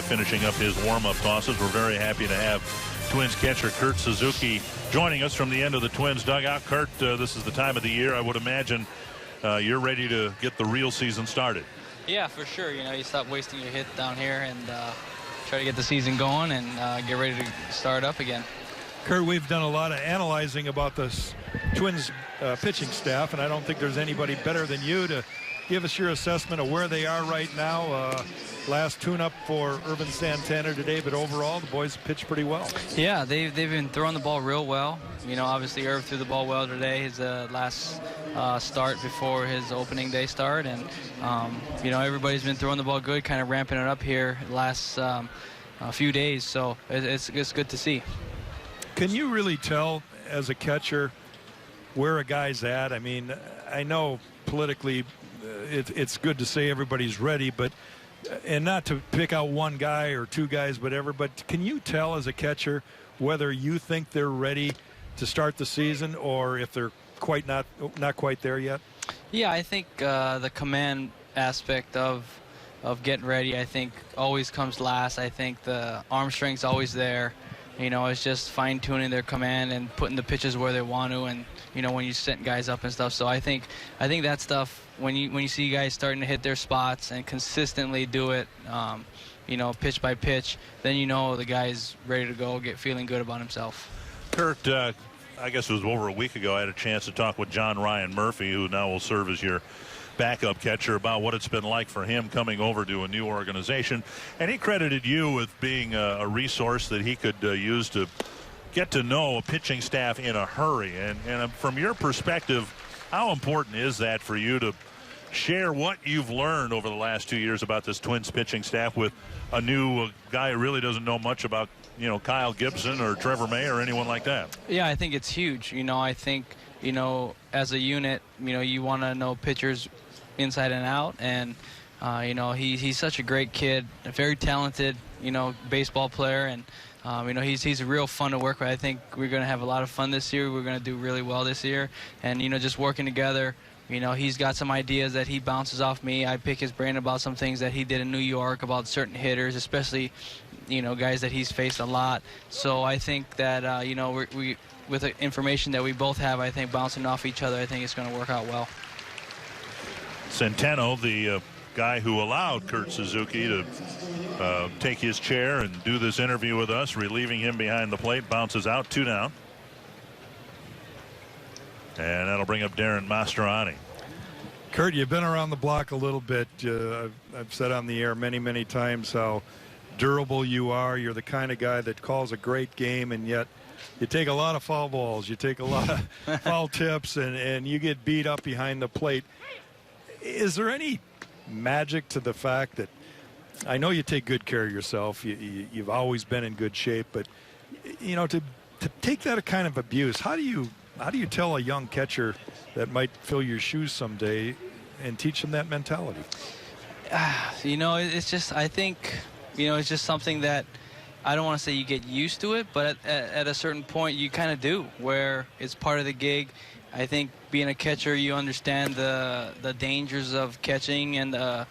finishing up his warm-up tosses. We're very happy to have Twins catcher Kurt Suzuki joining us from the end of the Twins dugout. Kurt, this is the time of the year, I would imagine you're ready to get the real season started. Yeah, for sure. You know, you stop wasting your hit down here and try to get the season going and get ready to start up again. Kurt, we've done a lot of analyzing about this Twins pitching staff, and I don't think there's anybody better than you to give us your assessment of where they are right now. Last tune-up for Irvin Santana today, but overall the boys pitched pretty well. Yeah, they've been throwing the ball real well. You know, obviously Irv threw the ball well today. His last start before his opening day start, and you know, everybody's been throwing the ball good, kind of ramping it up here the last few days. So it's good to see. Can you really tell as a catcher where a guy's at? I mean, I know politically it's good to say everybody's ready, but and not to pick out one guy or two guys, whatever, but can you tell as a catcher whether you think they're ready to start the season or if they're not quite there yet? Yeah, I think the command aspect of getting ready, I think, always comes last. I think the arm strength's always there. You know, it's just fine-tuning their command and putting the pitches where they want to, and you know, when you set guys up and stuff. So I think that stuff, when you see guys starting to hit their spots and consistently do it, you know, pitch by pitch, then you know the guy's ready to go, feeling good about himself. Kurt, I guess it was over a week ago I had a chance to talk with John Ryan Murphy, who now will serve as your backup catcher, about what it's been like for him coming over to a new organization, and he credited you with being a resource that he could use to get to know a pitching staff in a hurry. And from your perspective, how important is that for you to share what you've learned over the last 2 years about this Twins pitching staff with a new guy who really doesn't know much about, you know, Kyle Gibson or Trevor May or anyone like that? Yeah, I think it's huge. You know, I think, you know, as a unit, you know, you want to know pitchers inside and out, and you know, he's such a great kid, a very talented, you know, baseball player, and you know, he's real fun to work with. I think we're going to have a lot of fun this year. We're going to do really well this year, and you know, just working together. You know, he's got some ideas that he bounces off me. I pick his brain about some things that he did in New York, about certain hitters, especially, you know, guys that he's faced a lot. So I think that you know, we with the information that we both have, I think bouncing off each other, I think it's going to work out well. Centeno, the guy who allowed Kurt Suzuki to take his chair and do this interview with us, relieving him behind the plate, bounces out, 2 down. And that'll bring up Darren Mastroianni. Kurt, you've been around the block a little bit. I've said on the air many times how durable you are. You're the kind of guy that calls a great game, and yet you take a lot of foul balls. You take a lot of foul tips, and you get beat up behind the plate. Is there any magic to the fact that, I know you take good care of yourself, you've always been in good shape, but you know, to take that kind of abuse, how do you tell a young catcher that might fill your shoes someday and teach them that mentality? You know, it's just, I think, you know, it's just something that I don't want to say you get used to it, but at a certain point you kind of do, where it's part of the gig. I think being a catcher, you understand the dangers of catching and the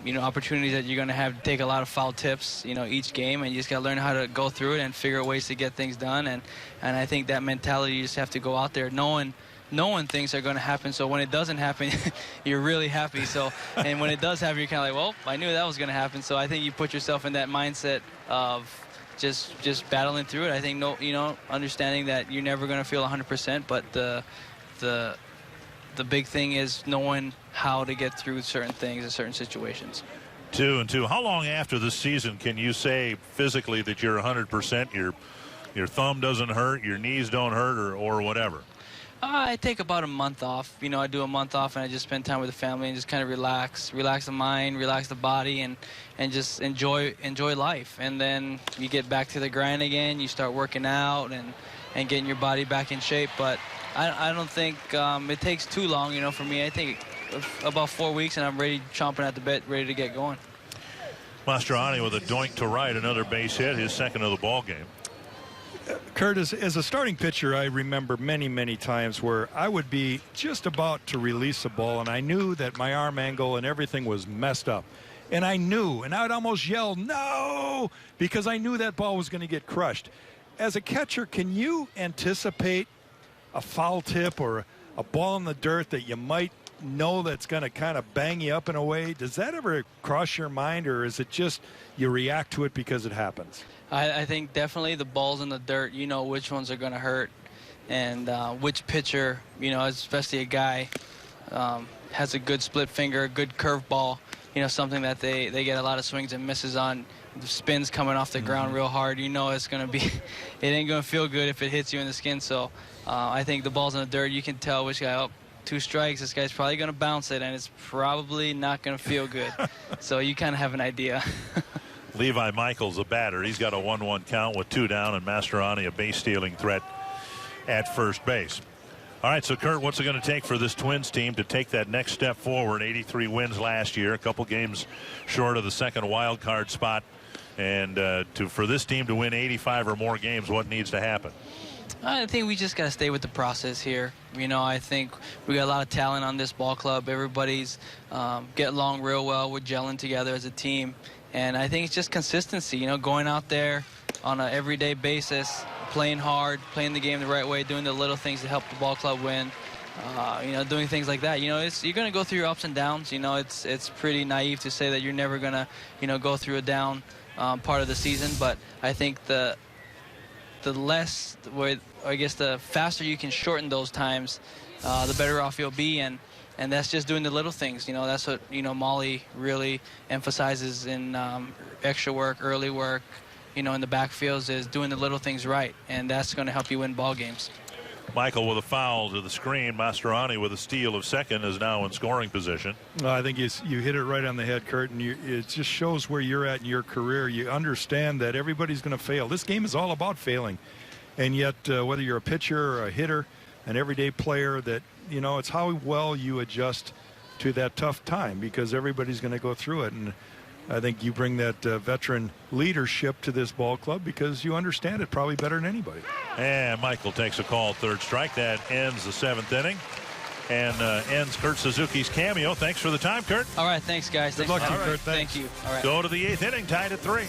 you know, opportunities that you're going to have to take a lot of foul tips, you know, each game, and you just got to learn how to go through it and figure out ways to get things done. And I think that mentality, you just have to go out there knowing things are going to happen. So when it doesn't happen, you're really happy. So, and when it does happen, you're kind of like, well, I knew that was going to happen. So I think you put yourself in that mindset of just battling through it. I think, you know, understanding that you're never going to feel 100%, but the big thing is knowing how to get through certain things in certain situations. 2-2. How long after the season can you say physically that you're 100%? Your thumb doesn't hurt, your knees don't hurt, or whatever? I take about a month off. You know, I do a month off and I just spend time with the family and just kind of relax the mind, relax the body, and just enjoy life. And then you get back to the grind again. You start working out and getting your body back in shape. But I don't think it takes too long, you know, for me. I think about 4 weeks and I'm ready, chomping at the bit, ready to get going. Mastroianni with a doink to right, another base hit, his second of the ball game. Kurt, as a starting pitcher, I remember many times where I would be just about to release a ball and I knew that my arm angle and everything was messed up. And I knew, and I would almost yell, no, because I knew that ball was going to get crushed. As a catcher, can you anticipate a foul tip or a ball in the dirt that you might know that's going to kind of bang you up in a way? Does that ever cross your mind, or is it just you react to it because it happens? I think definitely the balls in the dirt, you know which ones are going to hurt, and which pitcher, you know, especially a guy has a good split finger, a good curve ball, you know, something that they get a lot of swings and misses on. The spin's coming off the ground real hard. You know it's going to be, it ain't going to feel good if it hits you in the skin. So I think the balls in the dirt, you can tell which guy, 2 strikes, this guy's probably going to bounce it, and it's probably not going to feel good. So you kind of have an idea. Levi Michaels, a batter. He's got a 1-1 count with 2 down, and Mastroianni, a base-stealing threat at first base. All right, so Kurt, what's it going to take for this Twins team to take that next step forward? 83 wins last year, a couple games short of the second wild card spot. And for this team to win 85 or more games, what needs to happen? I think we just got to stay with the process here. You know, I think we got a lot of talent on this ball club. Everybody's getting along real well. We're gelling together as a team. And I think it's just consistency, you know, going out there on an everyday basis, playing hard, playing the game the right way, doing the little things to help the ball club win. You know, doing things like that. You know, you're going to go through your ups and downs. You know, it's pretty naive to say that you're never going to, you know, go through a down part of the season. But I think the faster you can shorten those times, the better off you'll be. And that's just doing the little things. You know, that's what, you know, Molly really emphasizes in extra work, early work, you know, in the backfields, is doing the little things right. And that's going to help you win ball games. Michael with a foul to the screen. Mastroianni with a steal of second is now in scoring position. I think you hit it right on the head, Kurt, and it just shows where you're at in your career. You understand that everybody's going to fail. This game is all about failing. And yet, whether you're a pitcher or a hitter, an everyday player, that, you know, it's how well you adjust to that tough time, because everybody's going to go through it. And I think you bring that veteran leadership to this ball club because you understand it probably better than anybody. And Michael takes a call, 3rd strike. That ends the 7th inning and ends Kurt Suzuki's cameo. Thanks for the time, Kurt. All right, thanks, guys. Good luck to you, Kurt. Thank you. All right. Go to the 8th inning, tied at 3.